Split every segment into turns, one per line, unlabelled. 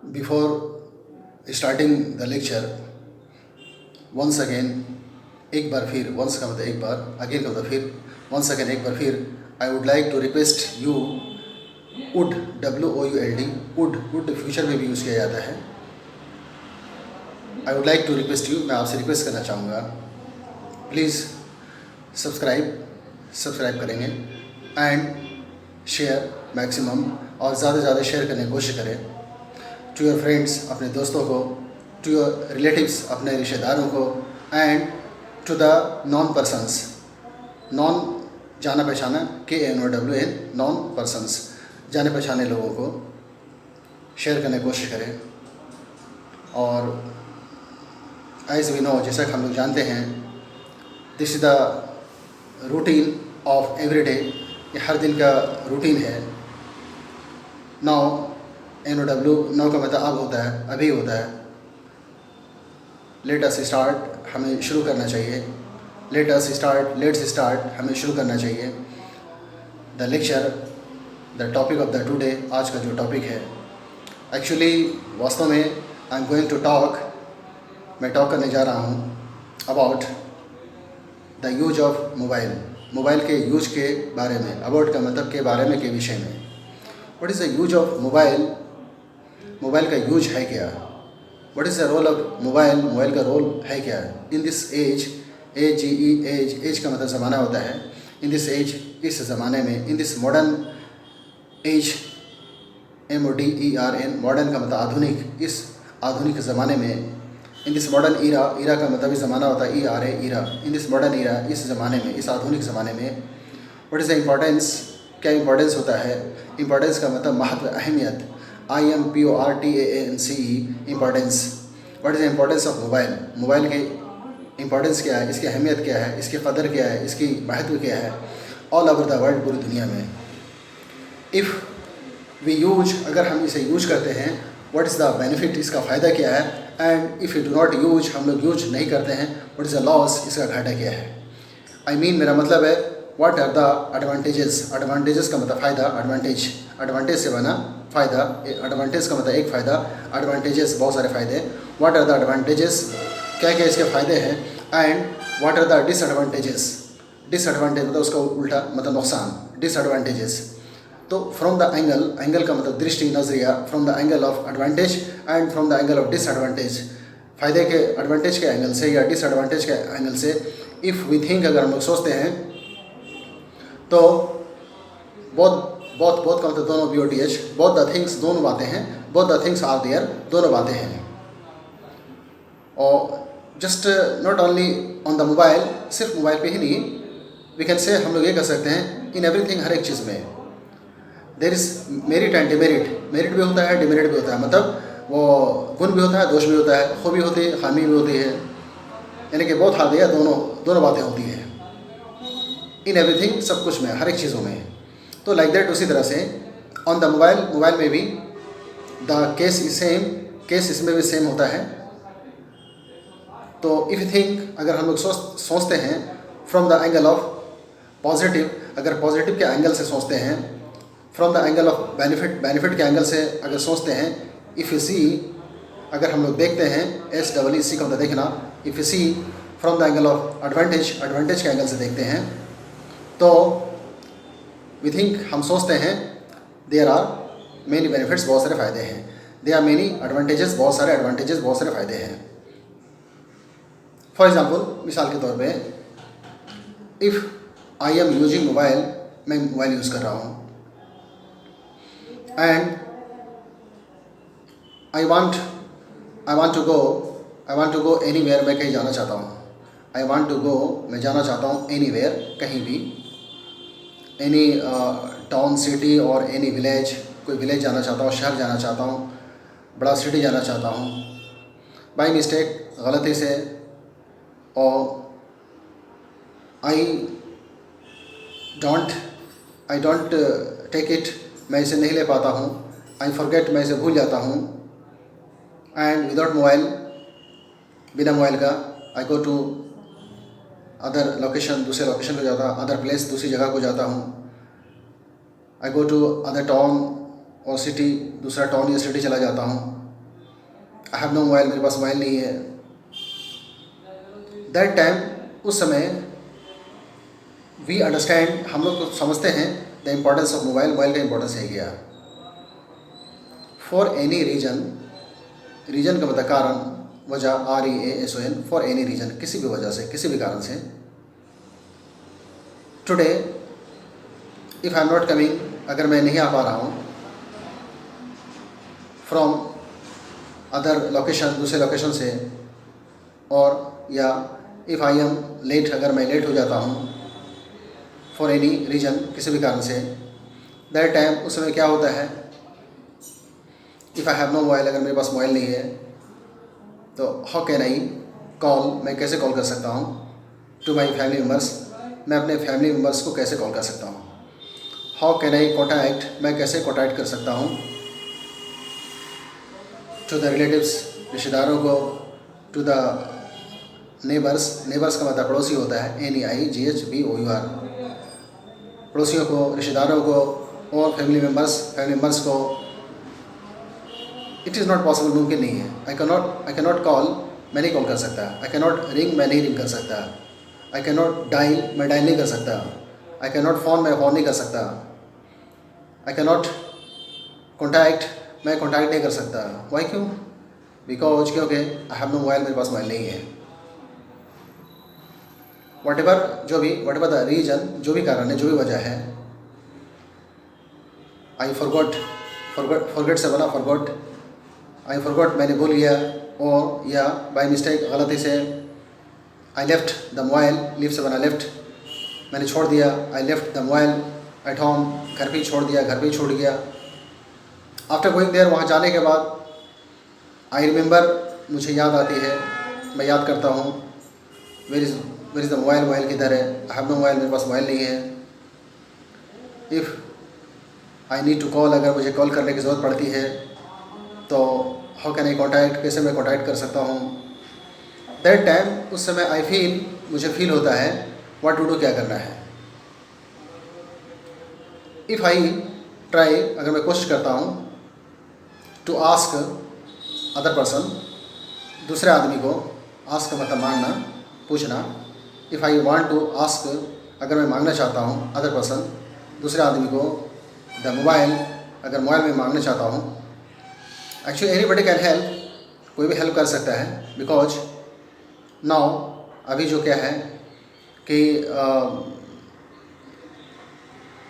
Before starting the lecture, once again एक बार फिर, once का मतलब एक बार, again का मतलब फिर, once again एक बार फिर, I would like to request you, would, WOULD, would future में भी यूज़ किया जाता है. I would like to request you, मैं आपसे रिक्वेस्ट करना चाहूँगा, प्लीज़ सब्सक्राइब करेंगे एंड शेयर मैक्सिमम, और ज़्यादा से ज़्यादा शेयर करने की कोशिश करें टू योर फ्रेंड्स, अपने दोस्तों को, टू योर रिलेटिव्स, अपने रिश्तेदारों को, and to the known persons, known जाना पहचाना, KNOWN, नॉन पर्सन्स, जाने पहचाने लोगों को शेयर करने की कोशिश करें. और एज वी नो, जैसा कि हम लोग जानते हैं, this is the routine of every day, ये हर दिन का रूटीन है. नाउ NOW, नाउ का मतलब अब होता है, अभी होता है. लेट अस स्टार्ट, हमें शुरू करना चाहिए. लेट्स स्टार्ट, हमें शुरू करना चाहिए. The lecture, the topic of the today, आज का जो टॉपिक है, एक्चुअली वास्तव में I am going to talk, मैं टॉक करने जा रहा हूँ about the use of mobile के यूज के बारे में. अबाउट का मतलब के बारे में, के विषय में. What is the use of mobile का यूज है क्या? What is the role of mobile का रोल है क्या इन दिस एज का मतलब ज़माना होता है. इन दिस एज, इस ज़माने में, इन this modern age, MODERN, modern का मतलब आधुनिक, इस आधुनिक ज़माने में, इन दिस मॉडर्न ईरा का मतलब इस ज़माना होता है, era, in this modern era, इस ज़माने में, इस आधुनिक ज़माने में. व्हाट इज़ द इम्पोर्टेंस, क्या इम्पोर्टेंस होता है? इम्पोर्टेंस का मतलब महत्व, अहमियत, IMPORTANCE, importance. What is the importance of mobile के इम्पोर्टेंस क्या है, इसकी अहमियत क्या है, इसकी कदर क्या है, इसकी महत्व क्या है ऑल ओवर द वर्ल्ड, पूरी दुनिया में. इफ़ वी यूज, अगर हम इसे यूज करते हैं, व्हाट इज़ द बेनिफिट, इसका फ़ायदा क्या है. And if you do not use, हम लोग यूज नहीं करते हैं, व्हाट इज़ द लॉस, इसका घाटा क्या है. मेरा मतलब है, व्हाट आर द एडवांटेजेस का मतलब फ़ायदा, एडवांटेज से बना फ़ायदा, एडवांटेज का मतलब एक फ़ायदा, एडवांटेजेस बहुत सारे फ़ायदे. व्हाट आर द एडवांटेजेस, क्या क्या इसके फ़ायदे हैं. And what are the disadvantage मतलब उसका उल्टा मतलब नुकसान, डिसएडवांटेजेस. तो फ्रॉम द एंगल का मतलब दृष्टि, नज़रिया, from the angle of advantage and from the angle of disadvantage, फ़ायदे के एडवांटेज के एंगल से या डिसएडवांटेज के एंगल से. इफ़ वी थिंक, अगर हम लोग सोचते हैं, तो बहुत का मतलब दोनों, BOTH, बोथ द थिंग्स, दोनों बातें हैं, both the things are there, दोनों बातें हैं. और just not only on the mobile, सिर्फ मोबाइल पे ही नहीं, वी कैन से, हम लोग ये कह सकते हैं, इन एवरीथिंग, हर एक चीज़ में there is merit and demerit भी होता है, डिमेरिट भी होता है. मतलब वो गुण भी होता है, दोष भी होता है, खूबी होती है, खामी भी होती है, यानी कि बहुत हाथ दिया, दोनों बातें होती हैं इन एवरीथिंग, सब कुछ में, हर एक चीज़ों में. तो लाइक दैट, उसी तरह से ऑन द मोबाइल में भी the case is same, case इसमें भी सेम होता है. तो इफ़ यू थिंक, अगर हम लोग सोचते हैं from the angle of positive, अगर पॉजिटिव के एंगल से सोचते हैं, from the angle of benefit के एंगल से अगर सोचते हैं, इफ़ यू सी, अगर हम लोग देखते हैं, SEE का मतलब देखना, if you see from the angle of advantage के एंगल से देखते हैं, तो वी थिंक, हम सोचते हैं, देयर आर मेनी बेनिफिट्स, बहुत सारे फ़ायदे हैं. देयर आर मेनी एडवांटेजेस, बहुत सारे फ़ायदे हैं. फॉर एग्ज़ाम्पल, मिसाल के तौर पे, if I am using mobile, मैं मोबाइल यूज़ कर रहा हूँ, and I want to go anywhere, मैं कहीं जाना चाहता हूँ. मैं जाना चाहता हूँ एनीवेयर, कहीं भी, एनी टाउन, सिटी और एनी विलेज, कोई विलेज जाना चाहता हूँ, शहर जाना चाहता हूँ, बड़ा सिटी जाना चाहता हूँ. बाई मिस्टेक, गलती से, और आई डोंट टेक इट, मैं इसे नहीं ले पाता हूँ. आई फॉरगेट, मैं इसे भूल जाता हूँ. एंड विदाउट मोबाइल, बिना मोबाइल का, आई गो टू अदर लोकेशन, दूसरे लोकेशन को जाता हूँ, अदर प्लेस, दूसरी जगह को जाता हूँ. आई गो टू अदर टाउन और सिटी, दूसरा टाउन या सिटी चला जाता हूँ. आई हैव नो मोबाइल, मेरे पास मोबाइल नहीं है, दैट टाइम उस समय वी अंडरस्टैंड, हम लोग तो समझते हैं the importance of mobile, mobile का इम्पोर्टेंस है क्या। फॉर एनी रीजन, रीजन का मतलब कारण, वजह, REASON, फॉर एनी रीजन, किसी भी वजह से, किसी भी कारण से। Today if I am not coming, अगर मैं नहीं आ पा रहा हूँ, फ्रॉम अदर लोकेशन, दूसरे लोकेशन से, और या इफ़ आई एम लेट, अगर मैं लेट हो जाता हूँ, फॉर एनी रीजन, किसी भी कारण से, दैट टाइम उस समय क्या होता है, if I have no mobile, अगर मेरे पास मोबाइल नहीं है तो हाउ कैन आई कॉल, मैं कैसे कॉल कर सकता हूँ, टू माई फैमिली मेम्बर्स, मैं अपने फैमिली मेम्बर्स को कैसे कॉल कर सकता हूँ। हाउ कैन आई कॉन्टैक्ट, मैं कैसे कॉन्टैक्ट कर सकता हूँ, टू द रिलेटिव्स, रिश्तेदारों को, टू द नेबर्स, नेबर्स का मतलब पड़ोसी होता है, NEIGHBOUR, पड़ोसियों को, रिश्तेदारों को, और फैमिली मेम्बर्स को। इट इज़ नॉट पॉसिबल, मुमकिन नहीं है। आई कैन नॉट कॉल, मैं नहीं कॉल कर सकता। आई कैन नॉट रिंग, मैं नहीं रिंग कर सकता। आई कैन नॉट डायल, मैं डायल नहीं कर सकता। आई कैन नॉट फ़ोन, मैं फ़ोन नहीं कर सकता। आई कैन नॉट कॉन्टैक्ट, मैं कॉन्टैक्ट नहीं कर सकता। वाई, क्यों? बिकॉज, क्योंकि आई हैव नो मोबाइल, मेरे पास मोबाइल नहीं है। वट एवर द रीजन, जो भी कारण है, जो भी वजह है, आई फॉरगॉट से बना फॉरगॉट, आई फॉरगॉट, मैंने भूल गया, और या बाय मिस्टेक, गलती से, I left the mobile, leave से बना लेफ्ट, मैंने छोड़ दिया, I left the mobile at home, घर पे ही छोड़ दिया, घर पे ही छूट गया। आफ्टर गोइंग देयर, वहाँ जाने के बाद, आई रिमेंबर, मुझे याद आती है, मैं याद करता हूँ, where is the mobile, mobile किधर है, आई हैव नो मोबाइल, मेरे पास मोबाइल नहीं है। If I need to call, अगर मुझे कॉल करने की ज़रूरत पड़ती है तो हाउ कैन आई कॉन्टैक्ट, कैसे मैं कॉन्टैक्ट कर सकता हूँ। दैट टाइम, उस समय आई फील, मुझे फील होता है, व्हाट टू डू, क्या करना है। इफ़ आई ट्राई, अगर मैं कोशिश करता हूँ, टू आस्क अदर पर्सन, दूसरे आदमी को, आस्क मतलब मांगना, पूछना। If I want to ask, अगर मैं मांगना चाहता हूँ, अदर पर्सन, दूसरे आदमी को, द मोबाइल, अगर मोबाइल में मांगना चाहता हूँ। एक्चुअली एनीबडी कैन हेल्प, कोई भी हेल्प कर सकता है। बिकॉज नाउ, अभी जो क्या है कि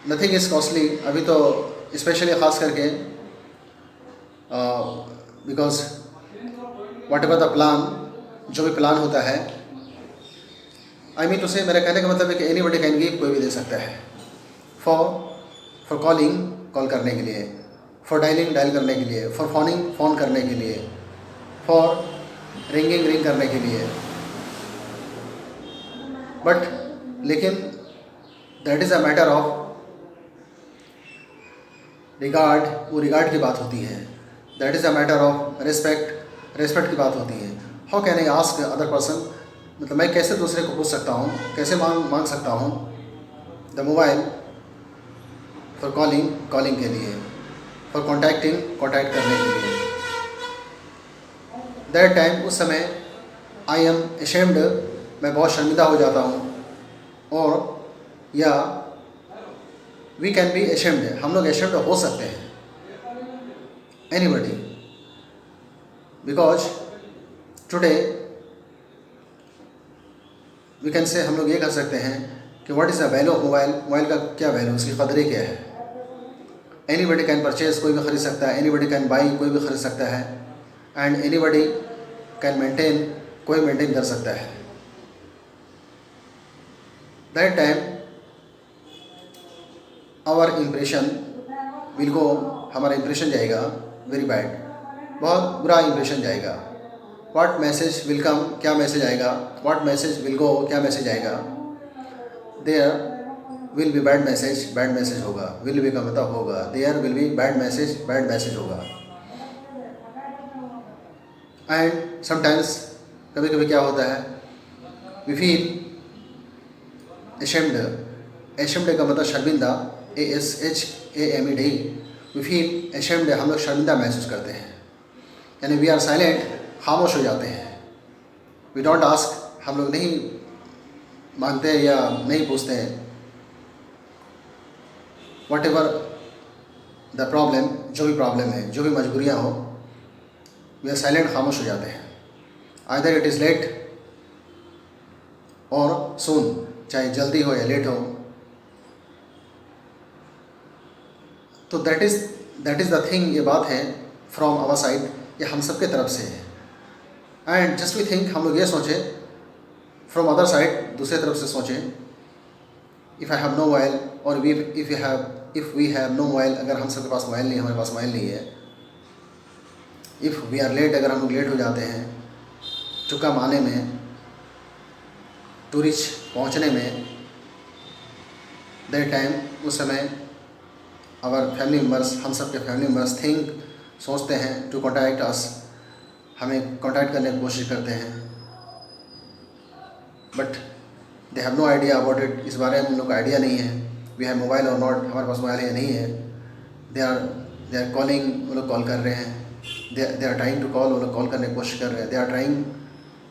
नथिंग इज़ कॉस्टली, अभी तो स्पेशली ख़ास करके, because what ever the plan, जो भी प्लान होता है, आई मीन टू से, मेरा कहने का मतलब है कि एनीबडी कैन गिव, कोई भी दे सकता है। फॉर कॉलिंग, कॉल करने के लिए, फॉर डायलिंग, डायल करने के लिए, फॉर फोनिंग, फ़ोन करने के लिए, फॉर रिंगिंग, रिंग करने के लिए। बट लेकिन that is a matter of regard, वो रिगार्ड की बात होती है। That is a matter of respect, respect की बात होती है। How can I ask other person, मतलब मैं कैसे दूसरे को पूछ सकता हूँ, कैसे मांग सकता हूँ, the mobile, for calling, calling के लिए, फॉर कॉन्टैक्टिंग, कॉन्टैक्ट करने के लिए। दैट टाइम, उस समय, आई एम एशेम्ड, मैं बहुत शर्मिंदा हो जाता हूँ, और या वी कैन बी एशेम्ड, हम लोग एशेम्ड हो सकते हैं, anybody. Because today we can say, हम लोग ये कर सकते हैं कि what is the value of mobile, mobile का क्या वैल्यू, उसकी कदरें क्या है। एनीबडी कैन परचेज, कोई भी ख़रीद सकता है। एनीबडी कैन बाई, कोई भी ख़रीद सकता है। एंड एनीबडी कैन मेंटेन, कोई मेंटेन कर सकता है। That time our impression will go, हमारा इम्प्रेशन जाएगा वेरी बैड, बहुत बुरा इम्प्रेशन जाएगा। व्हाट मैसेज विल कम, क्या मैसेज आएगा। व्हाट मैसेज विल गो, क्या मैसेज आएगा। There will be bad message, bad message होगा। विल बी का मतलब होगा, there will be bad message, bad message होगा। एंड समटाइम्स, कभी कभी क्या होता है, वी फील एशेम्ड, एशेम्ड का मतलब शर्मिंदा, ASHAMED, वी फील एशेम्ड, हम लोग शर्मिंदा महसूस करते हैं। यानी वी आर साइलेंट, खामोश हो जाते हैं। वी डोंट आस्क, हम लोग नहीं मांगते या नहीं पूछते हैं। वट एवर द प्रॉब्लम, जो भी प्रॉब्लम है, जो भी मजबूरियाँ हो, वी आर साइलेंट, खामोश हो जाते हैं। आइदर इट इज़ लेट और सून, चाहे जल्दी हो या लेट हो। तो दैट इज़ द थिंग, ये बात है फ्रॉम आवर साइड, ये हम सब के तरफ से है। एंड जस्ट वी थिंक, हम लोग ये सोचें फ्रॉम अदर साइड, दूसरे तरफ से सोचें, if I have no mobile और if we have no mobile, अगर हम सबके पास मोबाइल नहीं है, हमारे पास मोबाइल नहीं है। इफ़ वी आर लेट, अगर हम लोग लेट हो जाते हैं टू कम, आने में, टू रीच, पहुँचने में, दैट टाइम, उस समय आवर फैमिली मेम्बर्स, हम सब के फैमिली मेम्बर्स थिंक, सोचते हैं टू कॉन्टैक्ट अस, हमें कॉन्टैक्ट करने की कोशिश करते हैं। But they have no idea about it, इस बारे में उन लोग को आइडिया नहीं है। वी हैव मोबाइल और नॉट, हमारे पास मोबाइल है या नहीं है। दे आर कॉलिंग, वो लोग कॉल कर रहे हैं। They are trying to call, वो लोग कॉल करने की कोशिश कर रहे हैं। They are trying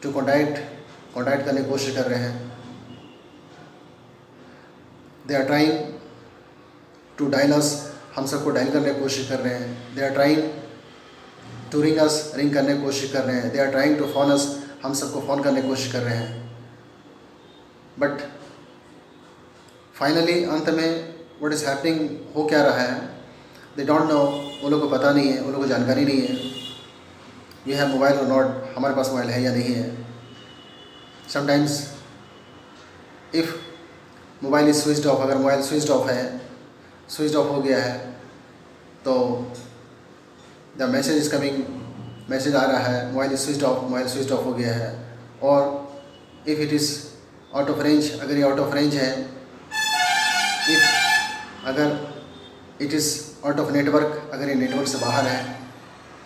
to contact करने की कोशिश कर रहे हैं। They are trying to dial us, हम सबको डायल करने की कोशिश कर रहे हैं। They are trying to ring us, ring करने की कोशिश कर रहे हैं। They are trying to phone us, हम सबको फ़ोन करने की कोशिश कर रहे हैं। बट फाइनली, अंत में, व्हाट इज़ हैपनिंग, हो क्या रहा है, दे डोंट नो, वो लोग को पता नहीं है, वो लोग को जानकारी नहीं है। वी हैव मोबाइल और नॉट, हमारे पास मोबाइल है या नहीं है। Sometimes if mobile is switched off, अगर मोबाइल स्विच्ड ऑफ है, स्विच ऑफ हो गया है, तो the message is coming, message आ रहा है, मोबाइल स्विच ऑफ हो गया है। और if it is out of range, अगर ये आउट ऑफ रेंज है, अगर it is out of network, अगर ये नेटवर्क से बाहर है,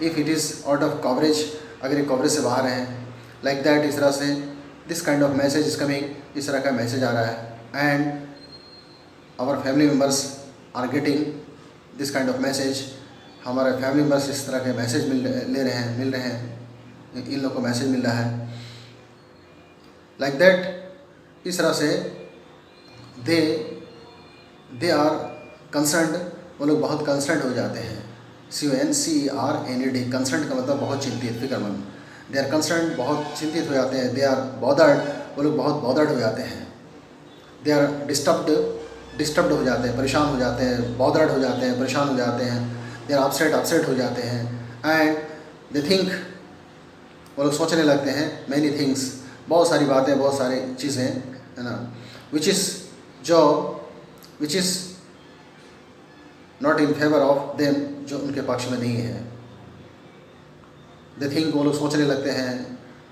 if it is out of coverage, अगर ये कवरेज से बाहर है, लाइक दैट, इस तरह से, this kind of message is coming, इस तरह का मैसेज आ रहा है। And our family members are getting this kind of message, हमारे फैमिली मेम्बर्स इस तरह के मैसेज मिल रहे हैं, इन लोग को मैसेज मिल रहा है। लाइक दैट, इस तरह से दे आर कंसर्न्ड, वो लोग बहुत कंसर्न्ड हो जाते हैं। CONCERNED, कंसर्न्ड का मतलब बहुत चिंतित, फिक्रमंद। दे आर कंसर्न्ड, बहुत चिंतित हो जाते हैं। दे आर बॉदर्ड, वो लोग बहुत बॉदर्ड हो जाते हैं। दे आर डिस्टर्ब्ड हो जाते हैं, परेशान हो जाते हैं, बॉदर्ड हो जाते हैं, परेशान हो जाते हैं। दे आर अपसेट हो जाते हैं। एंड दे थिंक, वो लोग सोचने लगते हैं मैनी थिंग्स, बहुत सारी बातें, बहुत सारी चीज़ें, है ना, which is not in favour of them, जो उनके पक्ष में नहीं है। दे थिंक, वो लोग सोचने लगते हैं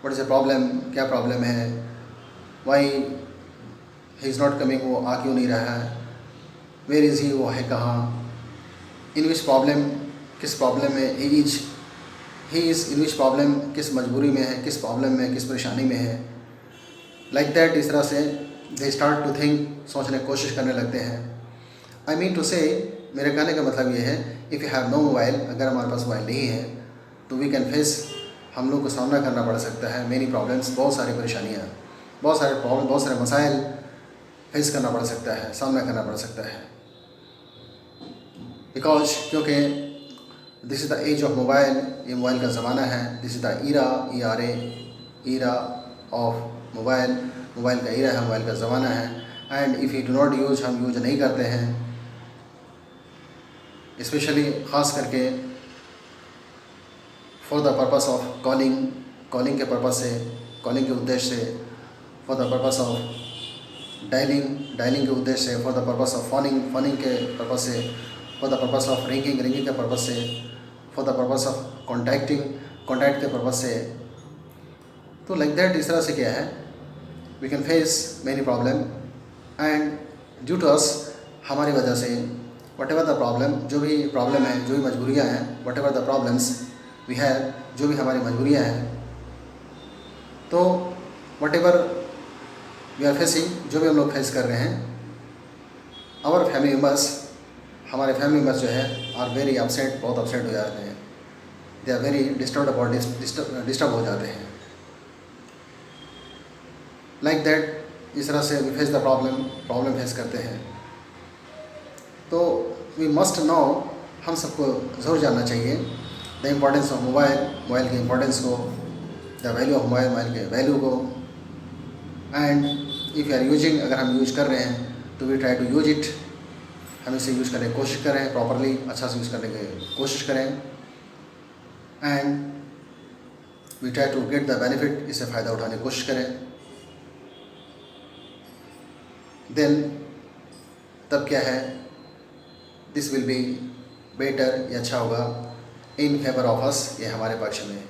व्हाट इज़ द प्रॉब्लम, क्या प्रॉब्लम है, why he is not coming, वो आ क्यों नहीं रहा है, वेयर इज़ ही, वो है कहाँ, इन विच प्रॉब्लम, किस प्रॉब्लम में, he is in which problem, किस मजबूरी में है, किस प्रॉब्लम में, किस परेशानी में है। लाइक दैट, इस तरह से दे स्टार्ट टू थिंक, सोचने की कोशिश करने लगते हैं। आई मीन टू से, मेरे कहने का मतलब ये है, if you have no mobile, अगर हमारे पास मोबाइल नहीं है, तो वी कैन फेस, हम लोग को सामना करना पड़ सकता है मेनी प्रॉब्लम्स, बहुत सारी परेशानियाँ, बहुत सारे प्रॉब्लम, बहुत सारे मसाइल फेस करना पड़ सकता है, सामना करना पड़ सकता है। बिकॉज, क्योंकि this is the age of mobile, ये मोबाइल का ज़माना है। This is the era of mobile, mobile का ईरा है, मोबाइल का ज़माना है। And if you do not use, हम यूज नहीं करते हैं, स्पेशली ख़ास करके for the purpose of calling के पर्पस से, कॉलिंग के उद्देश्य से, for the purpose of dialing के उद्देश्य से, for the purpose of phoning के पर्पस से, for the purpose of ringing के पर्पस से, for the purpose of contact के पर्पस से। तो लाइक दैट, इस तरह से क्या है, we can face many problem, and due to us, हमारी वजह से, वट एवर द प्रॉब्लम, जो भी प्रॉब्लम है, जो भी मजबूरियाँ हैं, whatever the problems we have, जो भी हमारी मजबूरियाँ हैं, तो whatever we are facing, जो भी हम लोग फेस कर रहे हैं, आवर फैमिली मेम्बर्स, हमारे फैमिली मेम्बर्स जो है, आर वेरी अपसेट, बहुत अपसेट हो जाते हैं। They are very disturb about disturb हो जाते हैं। लाइक दैट इस तरह से we face the problem face करते हैं। तो वी मस्ट नो, हम सबको ज़रूर जानना चाहिए द इम्पोर्टेंस ऑफ मोबाइल की इम्पोर्टेंस को, द वैल्यू ऑफ मोबाइल के वैल्यू को। And if you are using, अगर हम यूज कर रहे हैं तो we try to use it, हम इसे यूज़ करने की कोशिश करें, प्रॉपरली अच्छा से यूज़ करने की कोशिश करें। And we try to get the benefit, इससे फ़ायदा उठाने की कोशिश करें। देन तब क्या है, दिस विल बी बेटर, ये अच्छा होगा इन फेवर ऑफ अस, ये हमारे पक्ष में